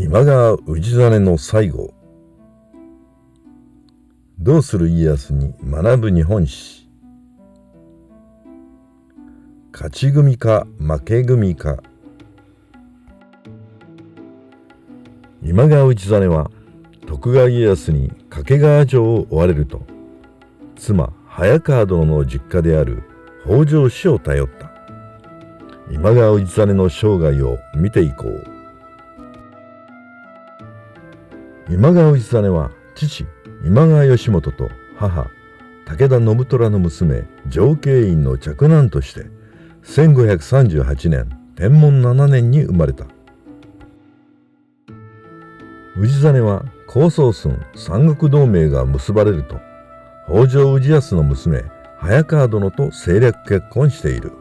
今川氏真の最後。どうする家康に学ぶ日本史。勝ち組か負け組か。今川氏真は徳川家康に掛川城を追われると、妻早川殿の実家である北条氏を頼った。今川氏真の生涯を見ていこう。今川氏真は父今川義元と母武田信虎の娘常慶院の嫡男として1538年天文7年に生まれた。氏真は高宗寸三国同盟が結ばれると、北条氏康の娘早川殿と政略結婚している。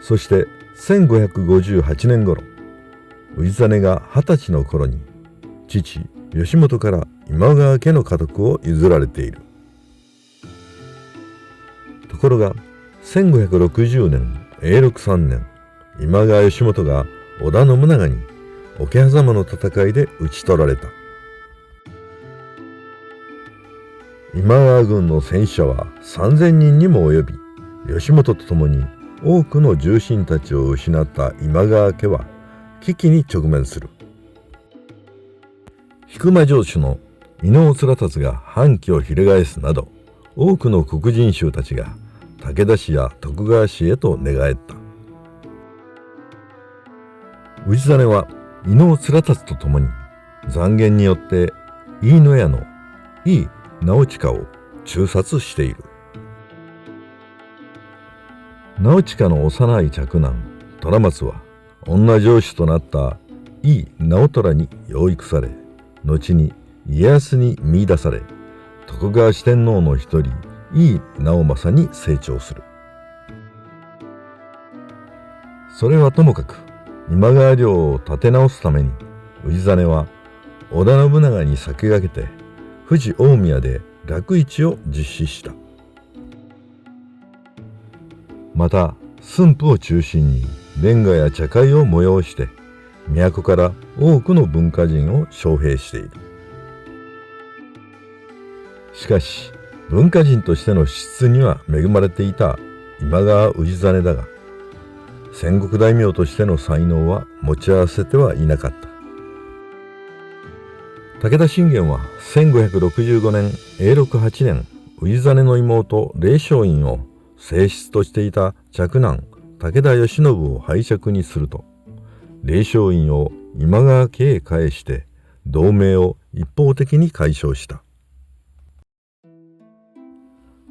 そして1558年頃、氏真が20歳の頃に父義元から今川家の家督を譲られている。ところが1560年永禄3年、今川義元が織田信長に桶狭間の戦いで討ち取られた。今川軍の戦死者は3000人にも及び、義元と共に多くの重臣たちを失った今川家は危機に直面する。引間城主の伊能連達が反旗を翻すなど、多くの黒人衆たちが武田氏や徳川氏へと寝返った。氏真は伊能連達と共に讒言によって飯野屋の井伊直親を誅殺している。直親の幼い嫡男虎松は女城主となった井伊直虎に養育され、後に家康に見出され、徳川四天王の一人井伊直政に成長する。それはともかく、今川領を立て直すために氏真は織田信長に先駆けて富士大宮で楽市を実施した。また駿府を中心にレンガや茶会を催して、都から多くの文化人を招聘している。しかし文化人としての資質には恵まれていた今川氏真だが、戦国大名としての才能は持ち合わせてはいなかった。武田信玄は1565年永禄8年、氏真の妹霊昌院を正室としていた嫡男武田義信を拝借にすると、霊昌院を今川家へ返して同盟を一方的に解消した。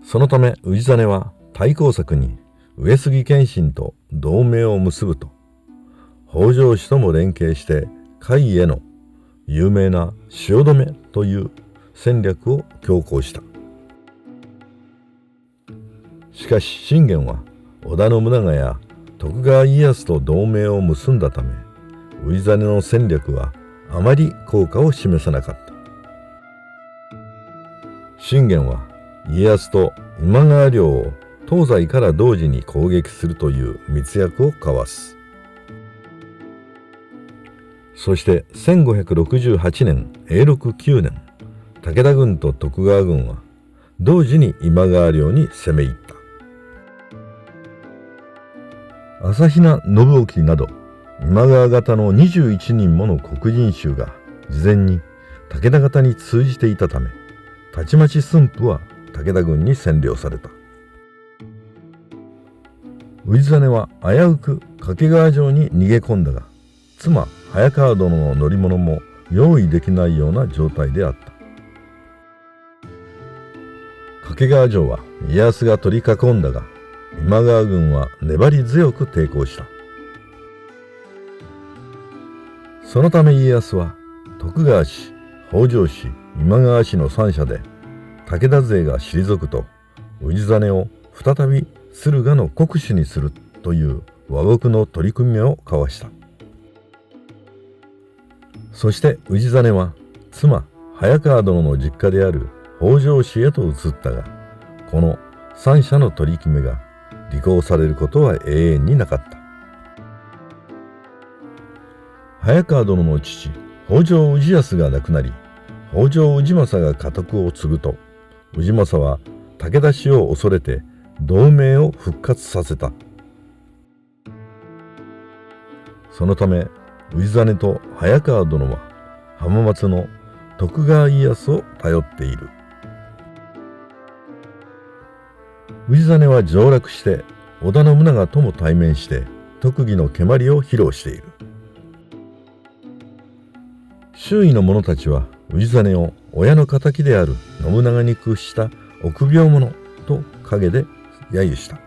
そのため氏真は対抗策に上杉謙信と同盟を結ぶと、北条氏とも連携して甲斐への有名な汐留という戦略を強行した。しかし信玄は織田信長や徳川家康と同盟を結んだため、氏真の戦略はあまり効果を示さなかった。信玄は家康と今川領を東西から同時に攻撃するという密約を交わす。そして1568年永禄9年、武田軍と徳川軍は同時に今川領に攻め入った。朝比奈信興など今川方の21人もの黒人衆が事前に武田方に通じていたため、たちまち駿府は武田軍に占領された。氏真は危うく掛川城に逃げ込んだが、妻早川殿の乗り物も用意できないような状態であった。掛川城は家康が取り囲んだが、今川軍は粘り強く抵抗した。そのため家康は徳川氏、北条氏、今川氏の三者で武田勢が退くと、氏真を再び駿河の国主にするという和睦の取り組みを交わした。そして氏真は妻早川殿の実家である北条氏へと移ったが、この三者の取り決めが履行されることは永遠になかった。早川殿の父北条氏康が亡くなり、北条氏政が家督を継ぐと、氏政は武田氏を恐れて同盟を復活させた。そのため氏真と早川殿は浜松の徳川家康を頼っている。氏真は上洛して織田信長とも対面して特技の蹴鞠を披露している。周囲の者たちは氏真を親の敵である信長に屈した臆病者と陰で揶揄した。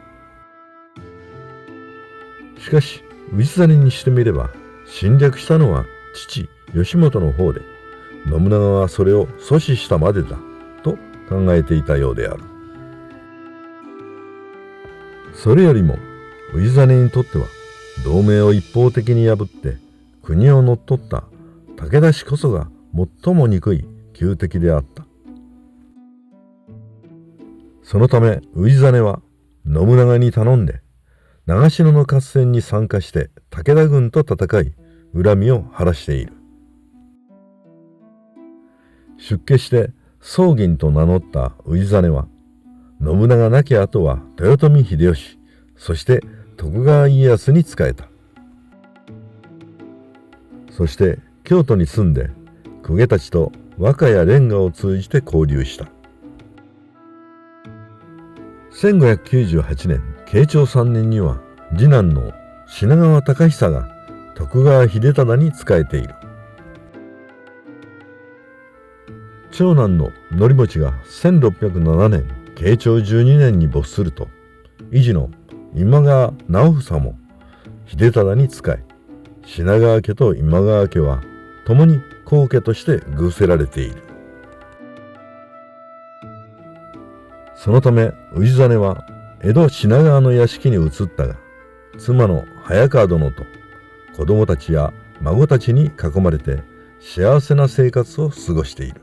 しかし氏真にしてみれば侵略したのは父義元の方で、信長はそれを阻止したまでだと考えていたようである。それよりも氏真にとっては同盟を一方的に破って国を乗っ取った武田氏こそが最も憎い仇敵であった。そのため氏真は信長に頼んで長篠の合戦に参加して武田軍と戦い恨みを晴らしている。出家して宗銀と名乗った氏真は信長亡き後は豊臣秀吉、そして徳川家康に仕えた。そして京都に住んで公家たちと和歌や連歌を通じて交流した。1598年慶長3年には次男の品川隆久が徳川秀忠に仕えている。長男の則茂が1607年慶長12年に没すると、維持の今川直房も秀忠に仕え、品川家と今川家は共に後家として偶せられている。そのため氏真は江戸品川の屋敷に移ったが、妻の早川殿と子供たちや孫たちに囲まれて幸せな生活を過ごしている。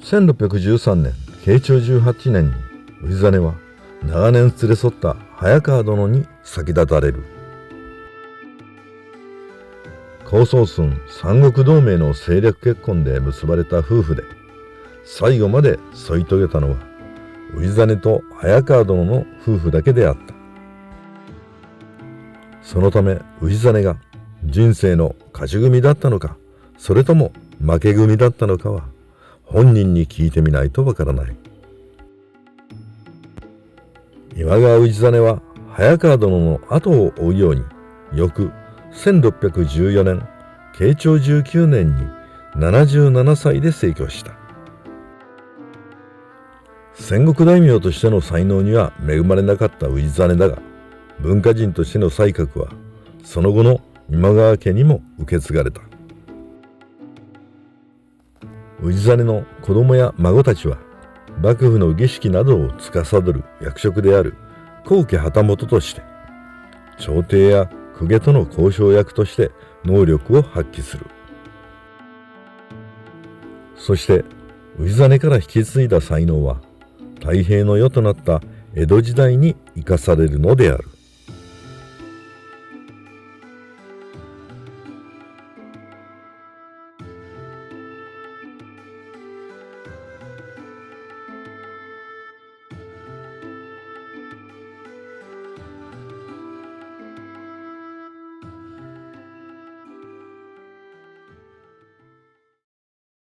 1613年慶長18年に氏真は長年連れ添った早川殿に先立たれる。高宗寸三国同盟の政略結婚で結ばれた夫婦で、最後まで添い遂げたのは氏真と早川殿の夫婦だけであった。そのため氏真が人生の勝ち組だったのか、それとも負け組だったのかは本人に聞いてみないとわからない。今川氏真は早川殿の後を追うように、翌1614年慶長19年に77歳で逝去した。戦国大名としての才能には恵まれなかった氏真だが、文化人としての才覚はその後の今川家にも受け継がれた。氏真の子供や孫たちは幕府の儀式などを司る役職である後家旗本として、朝廷や公家との交渉役として能力を発揮する。そして氏真から引き継いだ才能は太平の世となった江戸時代に生かされるのである。